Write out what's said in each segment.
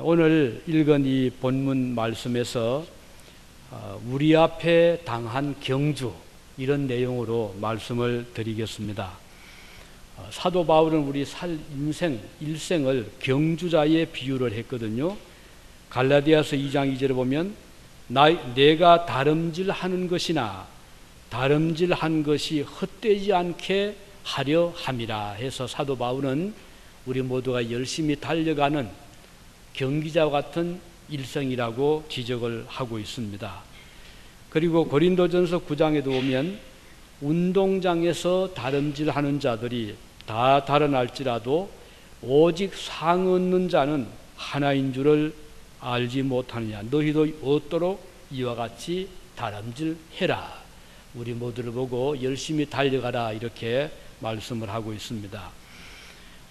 오늘 읽은 이 본문 말씀에서 우리 앞에 당한 경주, 이런 내용으로 말씀을 드리겠습니다. 사도 바울은 우리 일생을 경주자에 비유를 했거든요. 갈라디아서 2장 2절에 보면 내가 다름질하는 것이나 다름질한 것이 헛되지 않게 하려 함이라 해서 사도 바울은 우리 모두가 열심히 달려가는 경기자와 같은 일생이라고 지적을 하고 있습니다. 그리고 고린도전서 9장에도 보면 운동장에서 다름질하는 자들이 다 달아날지라도 오직 상 얻는 자는 하나인 줄을 알지 못하느냐. 너희도 얻도록 이와 같이 다름질해라. 우리 모두를 보고 열심히 달려가라, 이렇게 말씀을 하고 있습니다.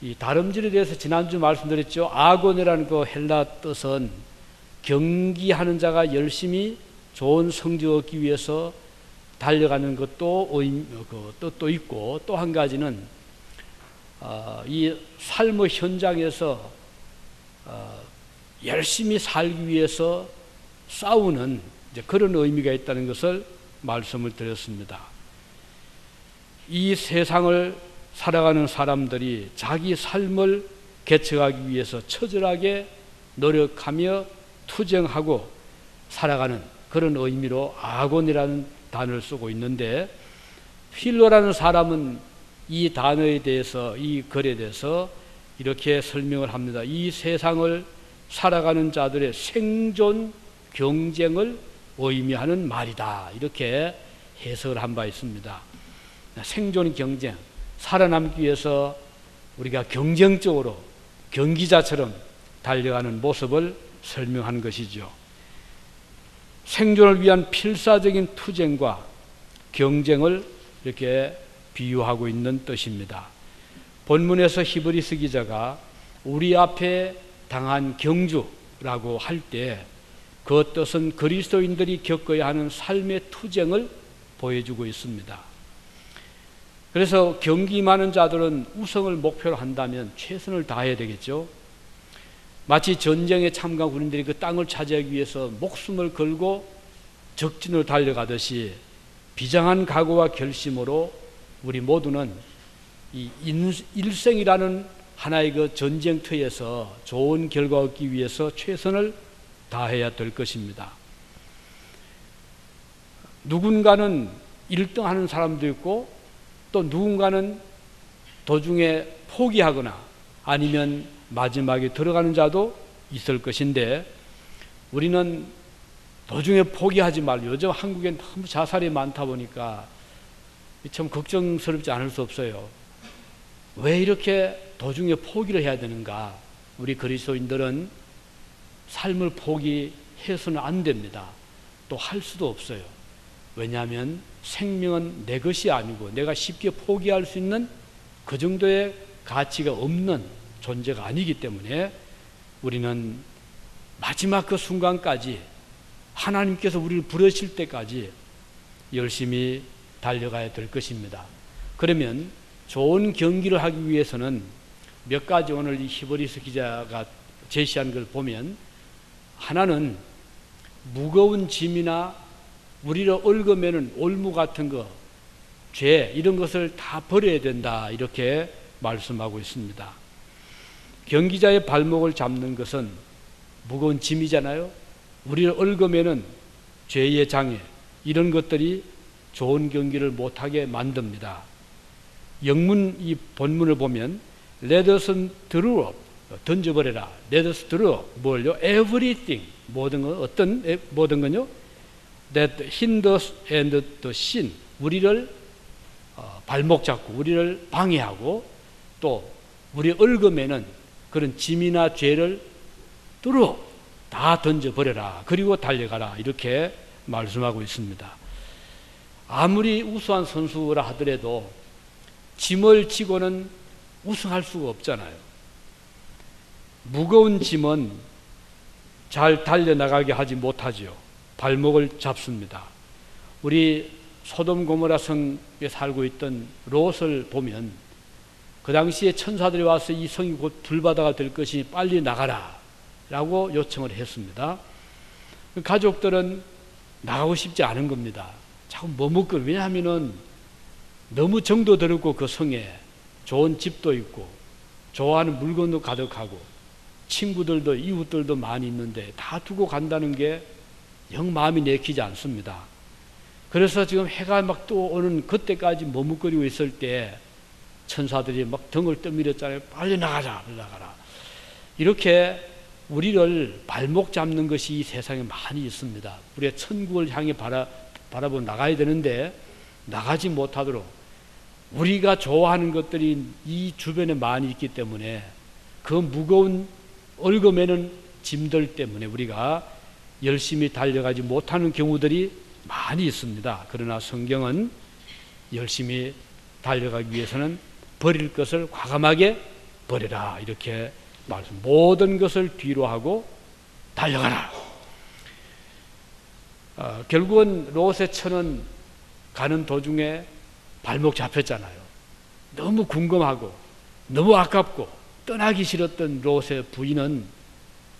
이 다름질에 대해서 지난주 말씀드렸죠. 아고네라는 그 헬라 뜻은 경기하는 자가 열심히 좋은 성적 얻기 위해서 달려가는 것도 뜻도 있고, 또 한 가지는 이 삶의 현장에서 열심히 살기 위해서 싸우는 그런 의미가 있다는 것을 말씀을 드렸습니다. 이 세상을 살아가는 사람들이 자기 삶을 개척하기 위해서 처절하게 노력하며 투쟁하고 살아가는 그런 의미로 아곤이라는 단어를 쓰고 있는데, 필로라는 사람은 이 단어에 대해서, 이 글에 대해서 이렇게 설명을 합니다. 이 세상을 살아가는 자들의 생존 경쟁을 의미하는 말이다, 이렇게 해석을 한 바 있습니다. 생존 경쟁, 살아남기 위해서 우리가 경쟁적으로 경기자처럼 달려가는 모습을 설명한 것이죠. 생존을 위한 필사적인 투쟁과 경쟁을 이렇게 비유하고 있는 뜻입니다. 본문에서 히브리서 기자가 우리 앞에 당한 경주라고 할 때 그 뜻은 그리스도인들이 겪어야 하는 삶의 투쟁을 보여주고 있습니다. 그래서 경기 많은 자들은 우승을 목표로 한다면 최선을 다해야 되겠죠. 마치 전쟁에 참가한 군인들이 그 땅을 차지하기 위해서 목숨을 걸고 적진으로 달려가듯이 비장한 각오와 결심으로 우리 모두는 이 일생이라는 하나의 그 전쟁터에서 좋은 결과 얻기 위해서 최선을 다해야 될 것입니다. 누군가는 1등 하는 사람도 있고, 또 누군가는 도중에 포기하거나 아니면 마지막에 들어가는 자도 있을 것인데, 우리는 도중에 포기하지 말고, 요즘 한국엔 너무 자살이 많다 보니까 참 걱정스럽지 않을 수 없어요. 왜 이렇게 도중에 포기를 해야 되는가? 우리 그리스도인들은 삶을 포기해서는 안 됩니다. 또 할 수도 없어요. 왜냐하면 생명은 내 것이 아니고 내가 쉽게 포기할 수 있는 그 정도의 가치가 없는 존재가 아니기 때문에 우리는 마지막 그 순간까지, 하나님께서 우리를 부르실 때까지 열심히 달려가야 될 것입니다. 그러면 좋은 경기를 하기 위해서는 몇 가지, 오늘 이 히브리서 기자가 제시한 걸 보면, 하나는 무거운 짐이나 우리를 얽어매는 올무 같은 거, 죄, 이런 것을 다 버려야 된다, 이렇게 말씀하고 있습니다. 경기자의 발목을 잡는 것은 무거운 짐이잖아요. 우리를 얽어매는 죄의 장애, 이런 것들이 좋은 경기를 못하게 만듭니다. 영문 이 본문을 보면 Let us throw up, 던져버려라. Let us throw up, 뭘요? Everything, 모든 건요? That hinders and the sin, 우리를 발목 잡고 우리를 방해하고 또 우리 얽어매는 그런 짐이나 죄를 다 던져버려라. 그리고 달려가라. 이렇게 말씀하고 있습니다. 아무리 우수한 선수라 하더라도 짐을 지고는 우승할 수가 없잖아요. 무거운 짐은 잘 달려나가게 하지 못하지요. 발목을 잡습니다. 우리 소돔 고모라 성에 살고 있던 롯을 보면 그 당시에 천사들이 와서 이 성이 곧 불바다가 될 것이니 빨리 나가라. 라고 요청을 했습니다. 가족들은 나가고 싶지 않은 겁니다. 자꾸 머뭇거려. 왜냐하면은 너무 정도 들었고 그 성에 좋은 집도 있고 좋아하는 물건도 가득하고 친구들도 이웃들도 많이 있는데 다 두고 간다는 게 영 마음이 내키지 않습니다. 그래서 지금 해가 막 또 오는 그때까지 머뭇거리고 있을 때 천사들이 막 등을 떠밀었잖아요. 빨리 나가자, 빨리 나가라. 이렇게 우리를 발목 잡는 것이 이 세상에 많이 있습니다. 우리가 천국을 향해 바라보고 나가야 되는데 나가지 못하도록 우리가 좋아하는 것들이 이 주변에 많이 있기 때문에 그 무거운 얽어매는 짐들 때문에 우리가 열심히 달려가지 못하는 경우들이 많이 있습니다. 그러나 성경은 열심히 달려가기 위해서는 버릴 것을 과감하게 버려라 이렇게 말씀. 모든 것을 뒤로 하고 달려가라. 결국은 롯의 처는 가는 도중에 발목 잡혔잖아요. 너무 궁금하고 너무 아깝고 떠나기 싫었던 롯의 부인은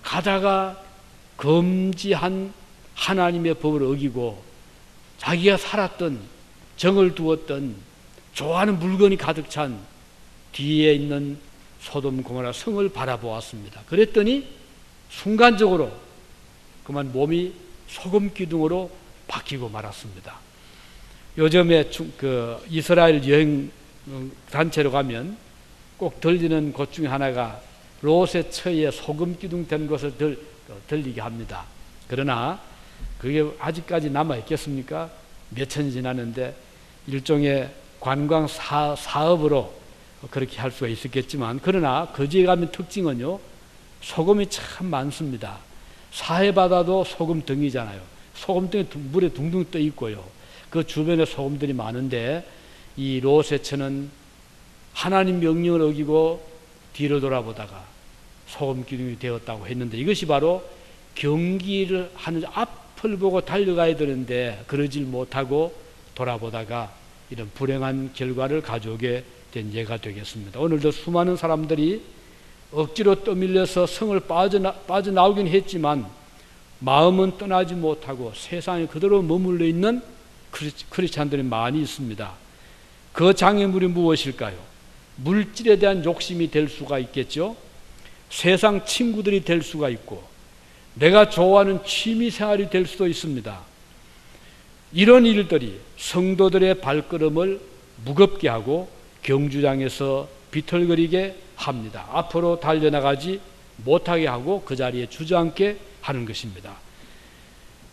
가다가 금지한 하나님의 법을 어기고 자기가 살았던 정을 두었던 좋아하는 물건이 가득 찬 뒤에 있는 소돔 고모라 성을 바라보았습니다. 그랬더니 순간적으로 그만 몸이 소금 기둥으로 바뀌고 말았습니다. 요즘에 그 이스라엘 여행 단체로 가면 꼭 들리는 곳 중에 하나가 롯의 처에 소금 기둥 된 것을 들리게 합니다. 그러나 그게 아직까지 남아 있겠습니까? 몇 천이 지났는데 일종의 관광 사업으로 그렇게 할 수가 있었겠지만, 그러나 거기에 가면 특징은요, 소금이 참 많습니다. 사해바다도 소금덩이잖아요. 소금덩이 물에 둥둥 떠 있고요. 그 주변에 소금들이 많은데 이 롯의 처는 하나님 명령을 어기고 뒤로 돌아보다가 소금 기둥이 되었다고 했는데, 이것이 바로 경기를 하는 앞을 보고 달려가야 되는데 그러질 못하고 돌아보다가 이런 불행한 결과를 가져오게 된 예가 되겠습니다. 오늘도 수많은 사람들이 억지로 떠밀려서 성을 빠져나오긴 했지만 마음은 떠나지 못하고 세상에 그대로 머물러 있는 크리스찬들이 많이 있습니다. 그 장애물이 무엇일까요? 물질에 대한 욕심이 될 수가 있겠죠. 세상 친구들이 될 수가 있고 내가 좋아하는 취미 생활이 될 수도 있습니다. 이런 일들이 성도들의 발걸음을 무겁게 하고 경주장에서 비틀거리게 합니다. 앞으로 달려나가지 못하게 하고 그 자리에 주저앉게 하는 것입니다.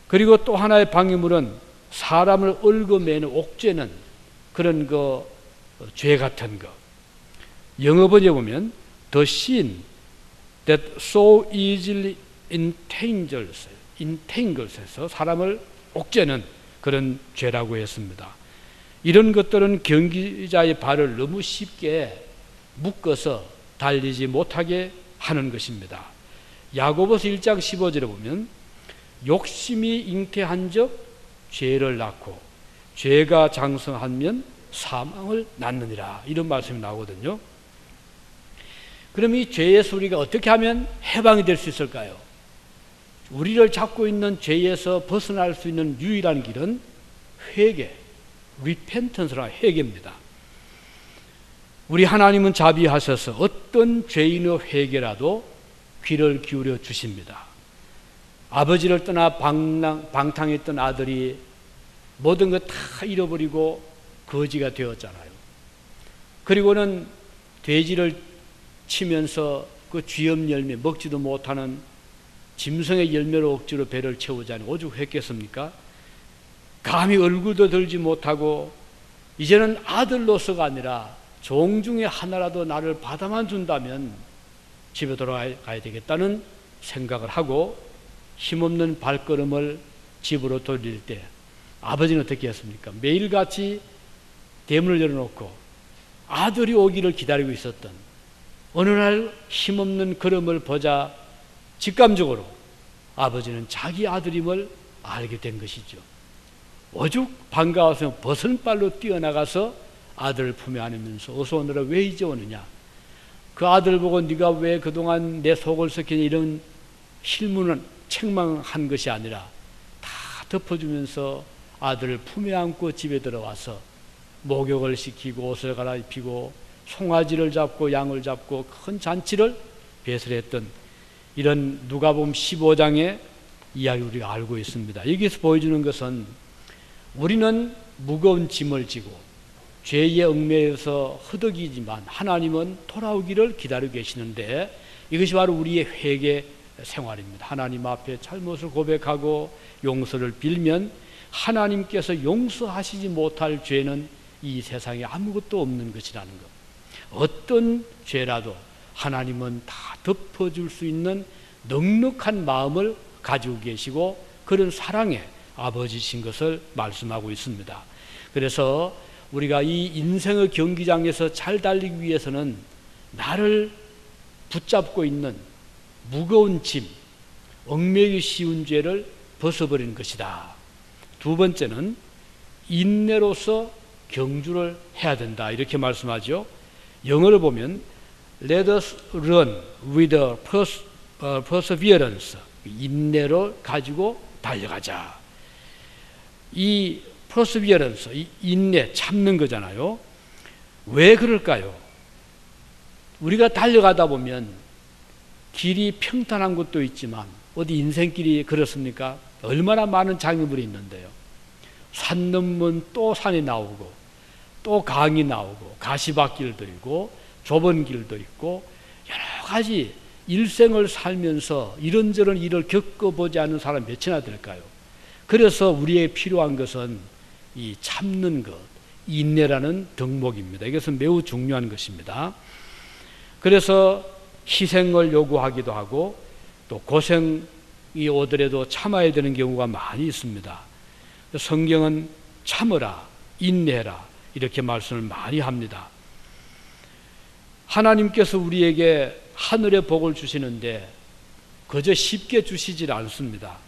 그리고 또 하나의 방해물은 사람을 얽어매는 옥죄는 그런 죄 같은 거. 영어 번역에 보면 the sin that so easily entangles에서 사람을 옥죄는 그런 죄라고 했습니다. 이런 것들은 경기자의 발을 너무 쉽게 묶어서 달리지 못하게 하는 것입니다. 야고보서 1장 15절에 보면 욕심이 잉태한 적 죄를 낳고 죄가 장성하면 사망을 낳느니라, 이런 말씀이 나오거든요. 그럼 이 죄의 소리가 어떻게 하면 해방이 될 수 있을까요? 우리를 잡고 있는 죄에서 벗어날 수 있는 유일한 길은 회개, repentance라 회개입니다. 우리 하나님은 자비하셔서 어떤 죄인의 회개라도 귀를 기울여 주십니다. 아버지를 떠나 방탕했던 아들이 모든 것 다 잃어버리고 거지가 되었잖아요. 그리고는 돼지를 치면서 그 쥐염 열매 먹지도 못하는 짐승의 열매로 억지로 배를 채우자니 오죽했겠습니까? 감히 얼굴도 들지 못하고 이제는 아들로서가 아니라 종 중에 하나라도 나를 받아만 준다면 집에 돌아가야 되겠다는 생각을 하고 힘없는 발걸음을 집으로 돌릴 때 아버지는 어떻게 했습니까? 매일같이 대문을 열어놓고 아들이 오기를 기다리고 있었던 어느 날 힘없는 걸음을 보자 직감적으로 아버지는 자기 아들임을 알게 된 것이죠. 오죽 반가워서 버선발로 뛰어나가서 아들을 품에 안으면서 어서 오너라, 왜 이제 오느냐, 그 아들 보고 네가 왜 그동안 내 속을 썩히냐, 이런 실문은 책망한 것이 아니라 다 덮어주면서 아들을 품에 안고 집에 들어와서 목욕을 시키고 옷을 갈아입히고 송아지를 잡고 양을 잡고 큰 잔치를 배설했던 이런 누가복음 15장의 이야기 우리가 알고 있습니다. 여기서 보여주는 것은 우리는 무거운 짐을 지고 죄의 얽매여서 허덕이지만 하나님은 돌아오기를 기다리고 계시는데 이것이 바로 우리의 회개 생활입니다. 하나님 앞에 잘못을 고백하고 용서를 빌면 하나님께서 용서하시지 못할 죄는 이 세상에 아무것도 없는 것이라는 것. 어떤 죄라도 하나님은 다 덮어줄 수 있는 넉넉한 마음을 가지고 계시고 그런 사랑의 아버지신 것을 말씀하고 있습니다. 그래서 우리가 이 인생의 경기장에서 잘 달리기 위해서는 나를 붙잡고 있는 무거운 짐, 얽매이기 쉬운 죄를 벗어버리는 것이다. 두 번째는 인내로서 경주를 해야 된다. 이렇게 말씀하죠. 영어를 보면 Let us run with perseverance. 인내를 가지고 달려가자. 이 perseverance, 이 인내, 참는 거잖아요. 왜 그럴까요? 우리가 달려가다 보면 길이 평탄한 곳도 있지만 어디 인생길이 그렇습니까? 얼마나 많은 장애물이 있는데요. 산 넘으면 또 산이 나오고 또 강이 나오고 가시밭길도 있고 좁은 길도 있고 여러 가지 일생을 살면서 이런저런 일을 겪어보지 않은 사람 몇이나 될까요? 그래서 우리에게 필요한 것은 이 참는 것, 인내라는 덕목입니다. 이것은 매우 중요한 것입니다. 그래서 희생을 요구하기도 하고 또 고생이 오더라도 참아야 되는 경우가 많이 있습니다. 성경은 참으라, 인내해라 이렇게 말씀을 많이 합니다. 하나님께서 우리에게 하늘의 복을 주시는데 그저 쉽게 주시질 않습니다.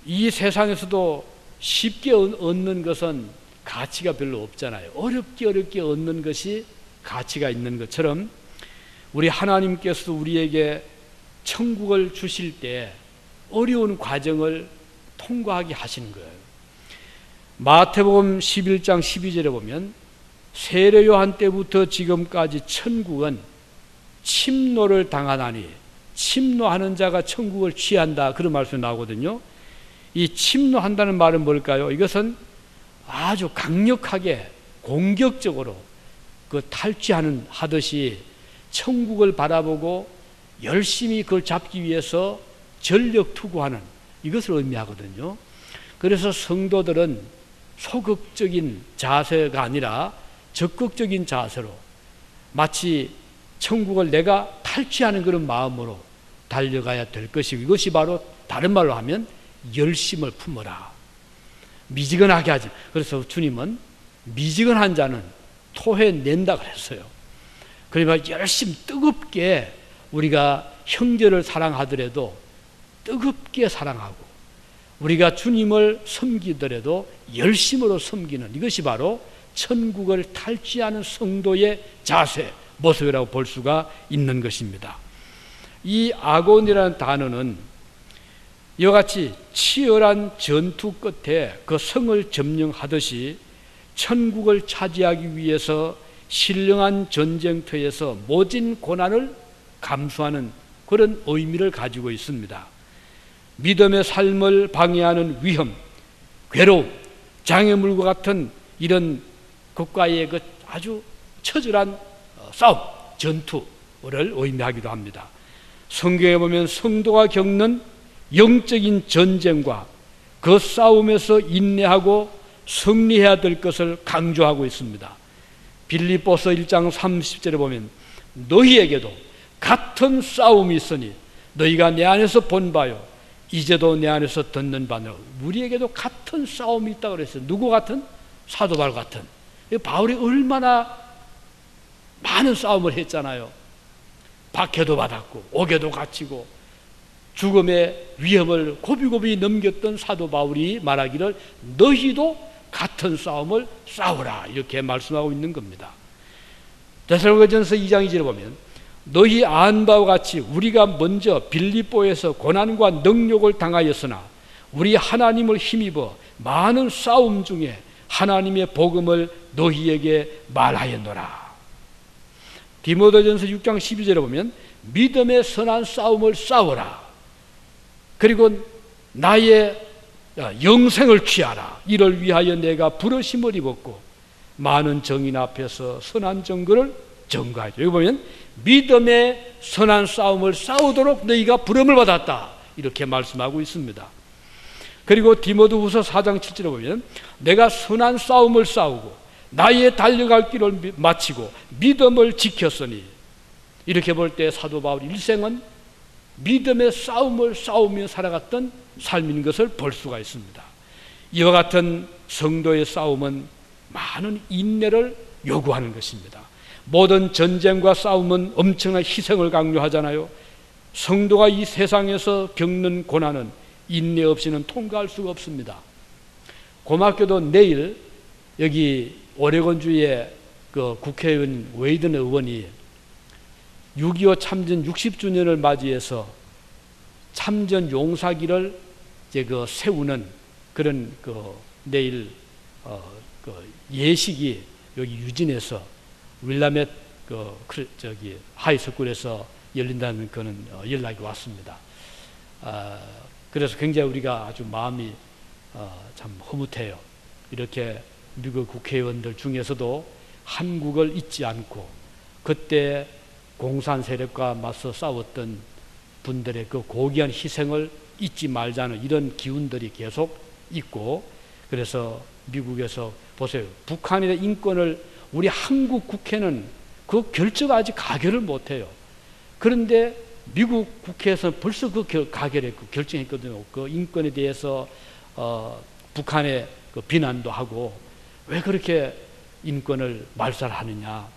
이 세상에서도 쉽게 얻는 것은 가치가 별로 없잖아요. 어렵게 얻는 것이 가치가 있는 것처럼 우리 하나님께서 우리에게 천국을 주실 때 어려운 과정을 통과하게 하시는 거예요. 마태복음 11장 12절에 보면 세례 요한 때부터 지금까지 천국은 침노를 당하나니 침노하는 자가 천국을 취한다 그런 말씀이 나오거든요. 이 침노한다는 말은 뭘까요? 이것은 아주 강력하게 공격적으로 그 탈취하는 하듯이 천국을 바라보고 열심히 그걸 잡기 위해서 전력 투구하는 이것을 의미하거든요. 그래서 성도들은 소극적인 자세가 아니라 적극적인 자세로 마치 천국을 내가 탈취하는 그런 마음으로 달려가야 될 것이고 이것이 바로 다른 말로 하면 열심을 품어라. 미지근하게 하지. 그래서 주님은 미지근한 자는 토해낸다 그랬어요. 그러니까 열심히 뜨겁게 우리가 형제를 사랑하더라도 뜨겁게 사랑하고 우리가 주님을 섬기더라도 열심으로 섬기는 이것이 바로 천국을 탈취하는 성도의 자세, 모습이라고 볼 수가 있는 것입니다. 이 아곤이라는 단어는 이와 같이 치열한 전투 끝에 그 성을 점령하듯이 천국을 차지하기 위해서 신령한 전쟁터에서 모진 고난을 감수하는 그런 의미를 가지고 있습니다. 믿음의 삶을 방해하는 위험, 괴로움, 장애물과 같은 이런 것과의 그 아주 처절한 싸움, 전투를 의미하기도 합니다. 성경에 보면 성도가 겪는 영적인 전쟁과 그 싸움에서 인내하고 승리해야 될 것을 강조하고 있습니다. 빌립보서 1장 30절에 보면 너희에게도 같은 싸움이 있으니 너희가 내 안에서 본 바요 이제도 내 안에서 듣는 바는 우리에게도 같은 싸움이 있다고 그랬어요. 누구 같은? 사도 바울 같은. 바울이 얼마나 많은 싸움을 했잖아요. 박해도 받았고 옥에도 갇히고 죽음의 위협을 고비고비 넘겼던 사도 바울이 말하기를 너희도 같은 싸움을 싸우라 이렇게 말씀하고 있는 겁니다. 데살로니가전서 2장 2절에 보면 너희 아는 바와 같이 우리가 먼저 빌립보에서 고난과 능욕을 당하였으나 우리 하나님을 힘입어 많은 싸움 중에 하나님의 복음을 너희에게 말하였노라. 디모데전서 6장 12절에 보면 믿음의 선한 싸움을 싸워라. 그리고 나의 영생을 취하라. 이를 위하여 내가 부르심을 입었고 많은 정인 앞에서 선한 증거를 증거하죠. 여기 보면 믿음의 선한 싸움을 싸우도록 너희가 부름을 받았다. 이렇게 말씀하고 있습니다. 그리고 디모데후서 4장 7절에 보면 내가 선한 싸움을 싸우고 나의 달려갈 길을 마치고 믿음을 지켰으니, 이렇게 볼 때 사도 바울 일생은 믿음의 싸움을 싸우며 살아갔던 삶인 것을 볼 수가 있습니다. 이와 같은 성도의 싸움은 많은 인내를 요구하는 것입니다. 모든 전쟁과 싸움은 엄청난 희생을 강요하잖아요. 성도가 이 세상에서 겪는 고난은 인내 없이는 통과할 수가 없습니다. 고맙게도 내일 여기 오레곤주의 그 국회의원 웨이든 의원이 6.25 참전 60주년을 맞이해서 참전 용사기를 이제 세우는 그런 내일 그 예식이 여기 유진에서 윌라멧 하이스쿨에서 열린다는 그런 연락이 왔습니다. 그래서 굉장히 우리가 아주 마음이 참 흐뭇해요. 이렇게 미국 국회의원들 중에서도 한국을 잊지 않고 그때 공산 세력과 맞서 싸웠던 분들의 그 고귀한 희생을 잊지 말자는 이런 기운들이 계속 있고, 그래서 미국에서 보세요. 북한의 인권을 우리 한국 국회는 그 결정 아직 가결을 못해요. 그런데 미국 국회에서는 벌써 그 가결했고 결정했거든요. 그 인권에 대해서 북한의 그 비난도 하고 왜 그렇게 인권을 말살하느냐.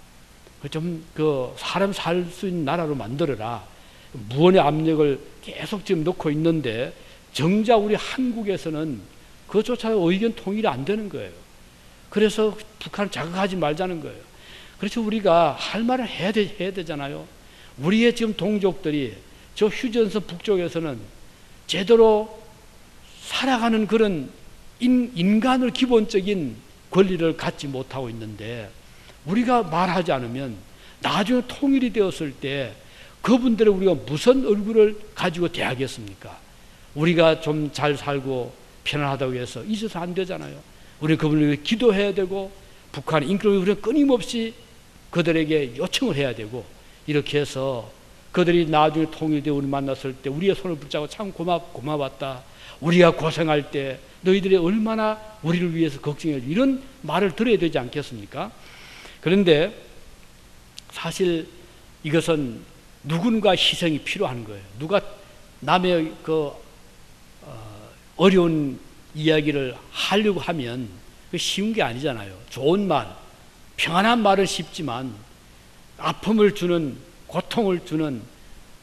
좀 사람 살 수 있는 나라로 만들어라. 무언의 압력을 계속 지금 놓고 있는데 정작 우리 한국에서는 그것조차 의견 통일이 안 되는 거예요. 그래서 북한을 자극하지 말자는 거예요. 그래서 우리가 할 말을 해야 되잖아요. 우리의 지금 동족들이 저 휴전선 북쪽에서는 제대로 살아가는 그런 인간을 기본적인 권리를 갖지 못하고 있는데, 우리가 말하지 않으면 나중에 통일이 되었을 때 그분들의 우리가 무슨 얼굴을 가지고 대하겠습니까? 우리가 좀 잘 살고 편안하다고 해서 잊어서 안 되잖아요. 우리 그분을 위해 기도해야 되고, 북한 인권을 우리가 끊임없이 그들에게 요청을 해야 되고, 이렇게 해서 그들이 나중에 통일되어 우리 만났을 때 우리의 손을 붙잡고 참 고마웠다. 우리가 고생할 때 너희들이 얼마나 우리를 위해서 걱정해, 이런 말을 들어야 되지 않겠습니까? 그런데 사실 이것은 누군가 희생이 필요한 거예요. 누가 남의 어려운 이야기를 하려고 하면 쉬운 게 아니잖아요. 좋은 말, 평안한 말은 쉽지만 아픔을 주는, 고통을 주는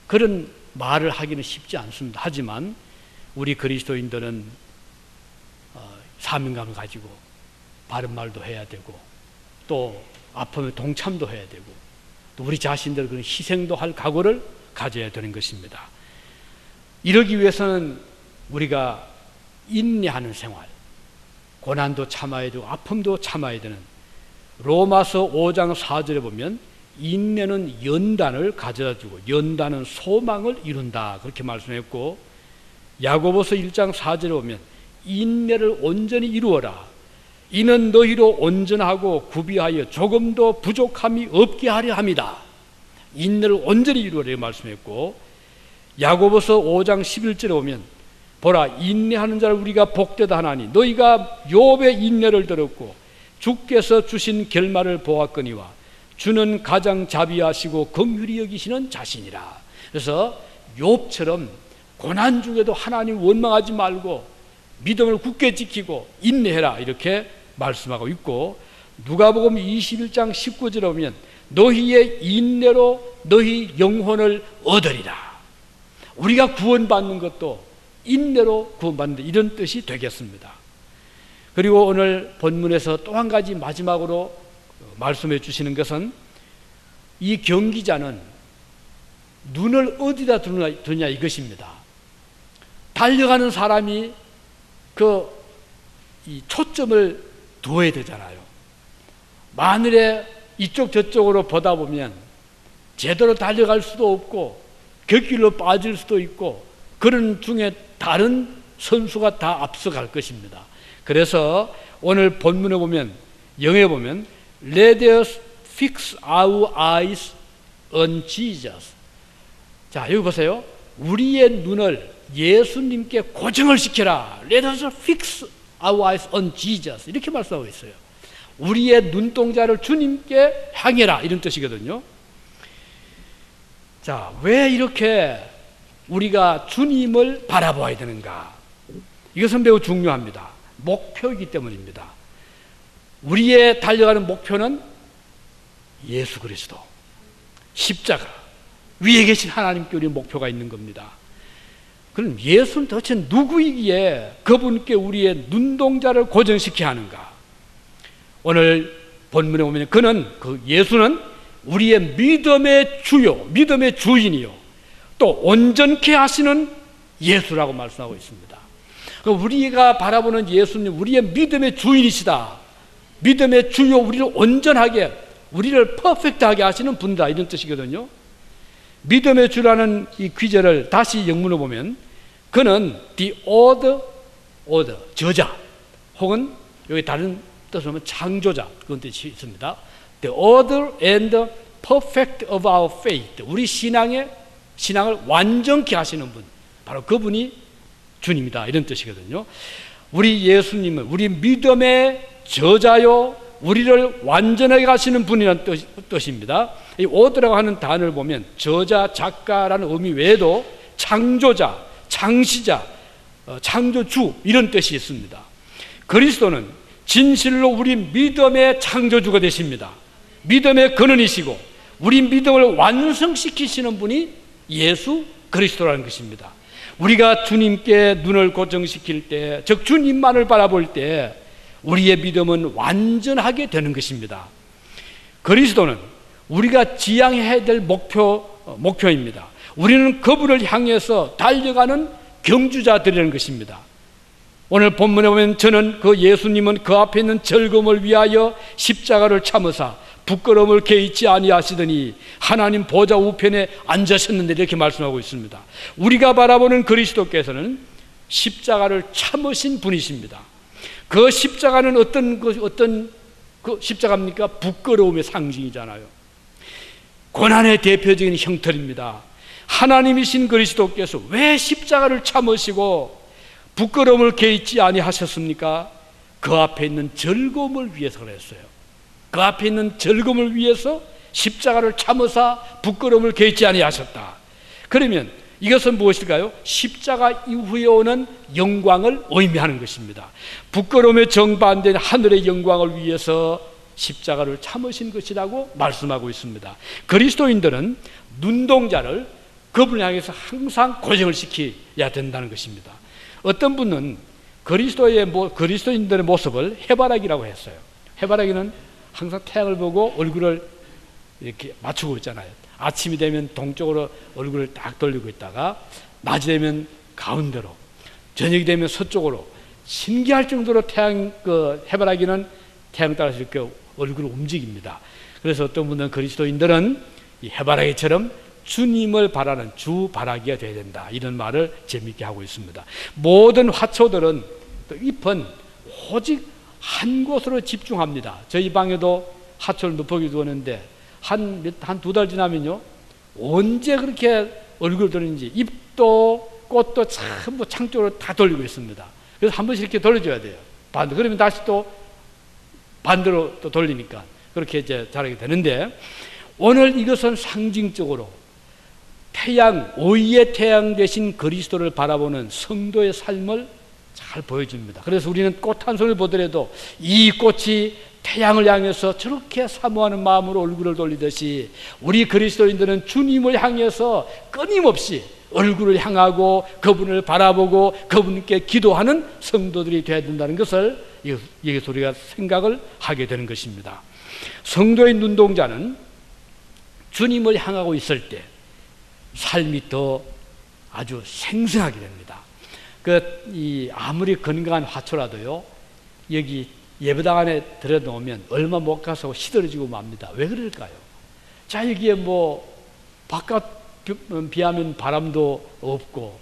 그런 말을 하기는 쉽지 않습니다. 하지만 우리 그리스도인들은 사명감을 가지고 바른 말도 해야 되고, 또 아픔에 동참도 해야 되고, 또 우리 자신들 그런 희생도 할 각오를 가져야 되는 것입니다. 이러기 위해서는 우리가 인내하는 생활, 고난도 참아야 되고 아픔도 참아야 되는, 로마서 5장 4절에 보면 인내는 연단을 가져다주고 연단은 소망을 이룬다, 그렇게 말씀했고, 야고보서 1장 4절에 보면 인내를 온전히 이루어라. 이는 너희로 온전하고 구비하여 조금도 부족함이 없게 하려 함이다. 인내를 온전히 이루어라 말씀했고, 야고보서 5장 11절에 보면 보라, 인내하는 자를 우리가 복되다 하나니 너희가 욥의 인내를 들었고 주께서 주신 결말을 보았거니와 주는 가장 자비하시고 긍휼히 여기시는 자신이라. 그래서 욥처럼 고난 중에도 하나님 원망하지 말고 믿음을 굳게 지키고 인내해라, 이렇게 말씀하고 있고, 누가복음 21장 19절에 보면 너희의 인내로 너희 영혼을 얻으리라. 우리가 구원받는 것도 인내로 구원받는다, 이런 뜻이 되겠습니다. 그리고 오늘 본문에서 또 한 가지 마지막으로 말씀해 주시는 것은 이 경기자는 눈을 어디다 두냐 이것입니다. 달려가는 사람이 이 초점을 두어야 되잖아요. 만일에 이쪽 저쪽으로 보다 보면 제대로 달려갈 수도 없고 곁길로 빠질 수도 있고 그런 중에 다른 선수가 다 앞서갈 것입니다. 그래서 오늘 본문에 보면 영어에 보면 Let us fix our eyes on Jesus. 자, 여기 보세요. 우리의 눈을 예수님께 고정을 시켜라. Let us fix our eyes on Jesus. 이렇게 말씀하고 있어요. 우리의 눈동자를 주님께 향해라, 이런 뜻이거든요. 자, 왜 이렇게 우리가 주님을 바라봐야 되는가? 이것은 매우 중요합니다. 목표이기 때문입니다. 우리의 달려가는 목표는 예수 그리스도, 십자가, 위에 계신 하나님께 우리 목표가 있는 겁니다. 그럼 예수는 도대체 누구이기에 그분께 우리의 눈동자를 고정시켜야 하는가? 오늘 본문에 보면 그 예수는 우리의 믿음의 주요, 믿음의 주인이요, 또 온전케 하시는 예수라고 말씀하고 있습니다. 우리가 바라보는 예수님, 우리의 믿음의 주인이시다. 믿음의 주요, 우리를 온전하게, 우리를 퍼펙트하게 하시는 분이다, 이런 뜻이거든요. 믿음의 주라는 이 귀절을 다시 영문으로 보면 그는 the order, 저자, 혹은 여기 다른 뜻으로 보면 창조자, 그런 뜻이 있습니다. The order and perfect of our faith. 우리 신앙을 완전케 하시는 분, 바로 그분이 주님이다, 이런 뜻이거든요. 우리 예수님은 우리 믿음의 저자요, 우리를 완전하게 하시는 분이라는 뜻입니다. 이 order라고 하는 단어를 보면 저자, 작가라는 의미 외에도 창조자, 창시자, 창조주, 이런 뜻이 있습니다. 그리스도는 진실로 우리 믿음의 창조주가 되십니다. 믿음의 근원이시고 우리 믿음을 완성시키시는 분이 예수 그리스도라는 것입니다. 우리가 주님께 눈을 고정시킬 때, 즉 주님만을 바라볼 때 우리의 믿음은 완전하게 되는 것입니다. 그리스도는 우리가 지향해야 될 목표입니다. 우리는 그분을 향해서 달려가는 경주자들이라는 것입니다. 오늘 본문에 보면 저는 그 예수님은 그 앞에 있는 즐거움을 위하여 십자가를 참으사 부끄러움을 개의치 아니하시더니 하나님 보좌 우편에 앉으셨는데, 이렇게 말씀하고 있습니다. 우리가 바라보는 그리스도께서는 십자가를 참으신 분이십니다. 그 십자가는 어떤 그 십자가입니까? 부끄러움의 상징이잖아요. 고난의 대표적인 형태입니다. 하나님이신 그리스도께서 왜 십자가를 참으시고 부끄러움을 개의치 아니하셨습니까? 그 앞에 있는 즐거움을 위해서 그랬어요. 그 앞에 있는 즐거움을 위해서 십자가를 참으사 부끄러움을 개의치 아니하셨다. 그러면 이것은 무엇일까요? 십자가 이후에 오는 영광을 의미하는 것입니다. 부끄러움에 정반대인 하늘의 영광을 위해서 십자가를 참으신 것이라고 말씀하고 있습니다. 그리스도인들은 눈동자를 그분을 향해서 항상 고정을 시켜야 된다는 것입니다. 어떤 분은 그리스도인들의 모습을 해바라기라고 했어요. 해바라기는 항상 태양을 보고 얼굴을 이렇게 맞추고 있잖아요. 아침이 되면 동쪽으로 얼굴을 딱 돌리고 있다가 낮이 되면 가운데로, 저녁이 되면 서쪽으로, 신기할 정도로 해바라기는 태양 따라서 이렇게 얼굴을 움직입니다. 그래서 어떤 분은 그리스도인들은 이 해바라기처럼 주님을 바라는 주바라기가 되어야 된다, 이런 말을 재미있게 하고 있습니다. 모든 화초들은, 또 잎은 오직 한 곳으로 집중합니다. 저희 방에도 화초를 눕히게 두었는데 한 두 달 지나면요, 언제 그렇게 얼굴을 돌리는지 잎도 꽃도 전부 창쪽으로 다 돌리고 있습니다. 그래서 한 번씩 이렇게 돌려줘야 돼요. 그러면 다시 또 반대로 또 돌리니까 그렇게 이제 자라게 되는데, 오늘 이것은 상징적으로 태양, 오이의 태양 되신 그리스도를 바라보는 성도의 삶을 잘 보여줍니다. 그래서 우리는 꽃 한 송이를 보더라도 이 꽃이 태양을 향해서 저렇게 사모하는 마음으로 얼굴을 돌리듯이 우리 그리스도인들은 주님을 향해서 끊임없이 얼굴을 향하고 그분을 바라보고 그분께 기도하는 성도들이 되어야 된다는 것을 여기서 우리가 생각을 하게 되는 것입니다. 성도의 눈동자는 주님을 향하고 있을 때 삶이 더 아주 생생하게 됩니다. 아무리 건강한 화초라도요, 여기 예배당 안에 들여놓으면 얼마 못 가서 시들어지고 맙니다. 왜 그럴까요? 자, 여기에 바깥 비하면 바람도 없고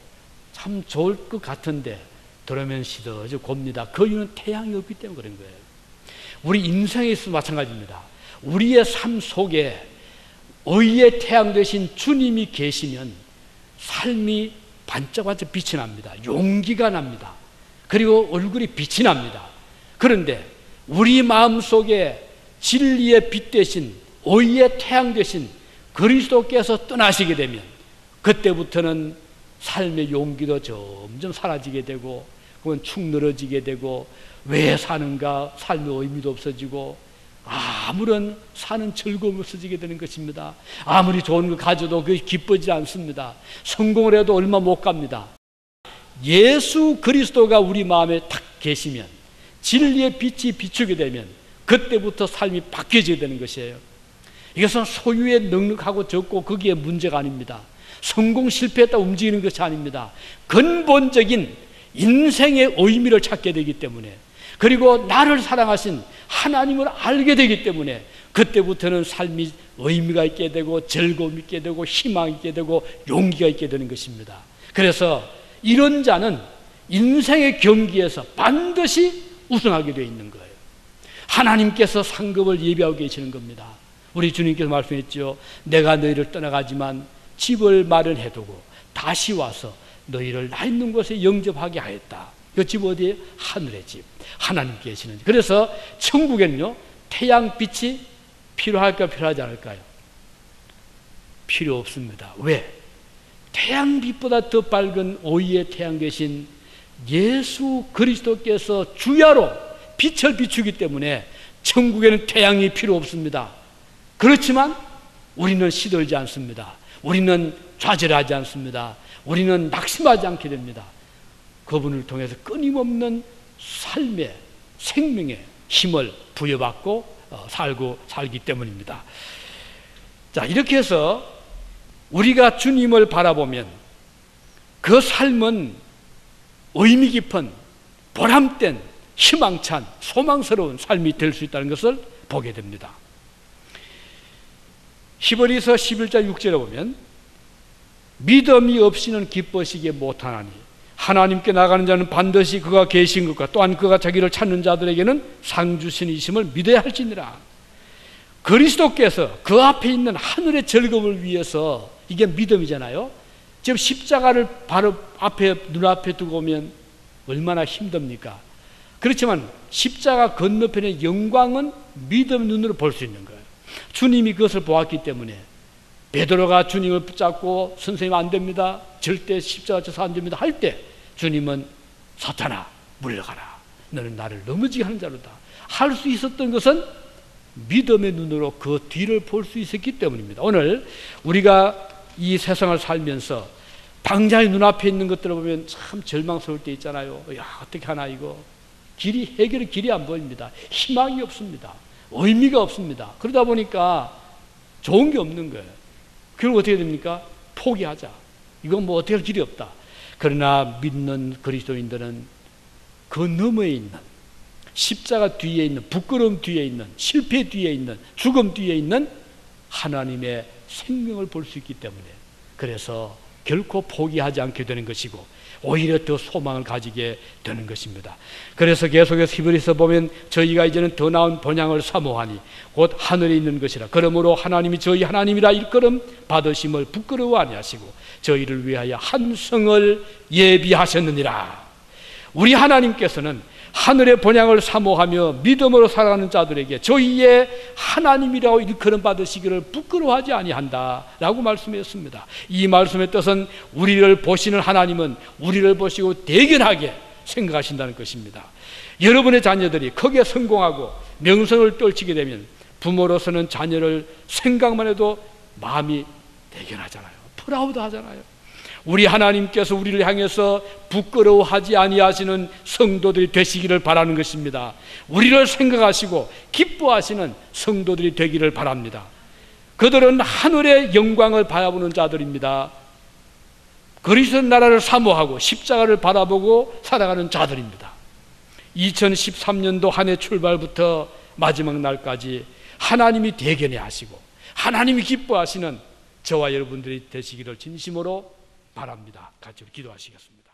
참 좋을 것 같은데 들어오면 시들어져 곱니다. 그 이유는 태양이 없기 때문에 그런 거예요. 우리 인생에서 마찬가지입니다. 우리의 삶 속에 의의 태양 되신 주님이 계시면 삶이 반짝반짝 빛이 납니다. 용기가 납니다. 그리고 얼굴이 빛이 납니다. 그런데 우리 마음속에 진리의 빛 대신 의의 태양 되신 그리스도께서 떠나시게 되면 그때부터는 삶의 용기도 점점 사라지게 되고 그건 축 늘어지게 되고 왜 사는가 삶의 의미도 없어지고 아무런 사는 즐거움이 없어지게 되는 것입니다. 아무리 좋은 걸 가져도 그게 기쁘지 않습니다. 성공을 해도 얼마 못 갑니다. 예수 그리스도가 우리 마음에 딱 계시면 진리의 빛이 비추게 되면 그때부터 삶이 바뀌어지게 되는 것이에요. 이것은 소유에 넉넉하고 적고 거기에 문제가 아닙니다. 성공 실패했다 움직이는 것이 아닙니다. 근본적인 인생의 의미를 찾게 되기 때문에 그리고 나를 사랑하신 하나님을 알게 되기 때문에 그때부터는 삶이 의미가 있게 되고 즐거움이 있게 되고 희망이 있게 되고 용기가 있게 되는 것입니다. 그래서 이런 자는 인생의 경기에서 반드시 우승하게 되어 있는 거예요. 하나님께서 상급을 예비하고 계시는 겁니다. 우리 주님께서 말씀했죠. 내가 너희를 떠나가지만 집을 마련해두고 다시 와서 너희를 나 있는 곳에 영접하게 하였다. 그 집 어디에? 하늘의 집, 하나님 계시는 집. 그래서 천국에는요 태양빛이 필요할까 필요하지 않을까요? 필요 없습니다. 왜? 태양빛보다 더 밝은 오이의 태양 대신 예수 그리스도께서 주야로 빛을 비추기 때문에 천국에는 태양이 필요 없습니다. 그렇지만 우리는 시들지 않습니다. 우리는 좌절하지 않습니다. 우리는 낙심하지 않게 됩니다. 그분을 통해서 끊임없는 삶의 생명의 힘을 부여받고 살기 때문입니다. 자, 이렇게 해서 우리가 주님을 바라보면 그 삶은 의미 깊은 보람된 희망찬 소망스러운 삶이 될 수 있다는 것을 보게 됩니다. 히브리서 11장 6절에 보면 믿음이 없이는 기뻐시게 못하나니 하나님께 나가는 자는 반드시 그가 계신 것과 또한 그가 자기를 찾는 자들에게는 상 주시니심을 믿어야 할지니라. 그리스도께서 그 앞에 있는 하늘의 즐거움을 위해서, 이게 믿음이잖아요. 지금 십자가를 바로 앞에 눈앞에 두고 오면 얼마나 힘듭니까? 그렇지만 십자가 건너편의 영광은 믿음 눈으로 볼 수 있는 거예요. 주님이 그것을 보았기 때문에 베드로가 주님을 붙잡고 선생님 안 됩니다, 절대 십자가 져서 안 됩니다 할 때 주님은 사탄아 물러가라, 너는 나를 넘어지게 하는 자로다 할 수 있었던 것은 믿음의 눈으로 그 뒤를 볼 수 있었기 때문입니다. 오늘 우리가 이 세상을 살면서 당장의 눈앞에 있는 것들을 보면 참 절망스러울 때 있잖아요. 야, 어떻게 하나 이거 해결의 길이 안 보입니다. 희망이 없습니다. 의미가 없습니다. 그러다 보니까 좋은 게 없는 거예요. 그럼 어떻게 됩니까? 포기하자. 이건 뭐 어떻게 할 길이 없다. 그러나 믿는 그리스도인들은 그 너머에 있는 십자가 뒤에 있는, 부끄러움 뒤에 있는, 실패 뒤에 있는, 죽음 뒤에 있는 하나님의 생명을 볼 수 있기 때문에 그래서 결코 포기하지 않게 되는 것이고 오히려 더 소망을 가지게 되는 것입니다. 그래서 계속해서 히브리서 보면 저희가 이제는 더 나은 본향을 사모하니 곧 하늘에 있는 것이라. 그러므로 하나님이 저희 하나님이라 일컬음 받으심을 부끄러워 아니하시고 저희를 위하여 한 성을 예비하셨느니라. 우리 하나님께서는 하늘의 본향을 사모하며 믿음으로 살아가는 자들에게 저희의 하나님이라고 일컬음 받으시기를 부끄러워하지 아니한다라고 말씀했습니다. 이 말씀의 뜻은 우리를 보시는 하나님은 우리를 보시고 대견하게 생각하신다는 것입니다. 여러분의 자녀들이 크게 성공하고 명성을 떨치게 되면 부모로서는 자녀를 생각만 해도 마음이 대견하잖아요. 프라우드 하잖아요. 우리 하나님께서 우리를 향해서 부끄러워하지 아니하시는 성도들이 되시기를 바라는 것입니다. 우리를 생각하시고 기뻐하시는 성도들이 되기를 바랍니다. 그들은 하늘의 영광을 바라보는 자들입니다. 그리스도 나라를 사모하고 십자가를 바라보고 살아가는 자들입니다. 2013년도 한 해 출발부터 마지막 날까지 하나님이 대견해 하시고 하나님이 기뻐하시는 저와 여러분들이 되시기를 진심으로 바랍니다. 같이 기도하시겠습니다.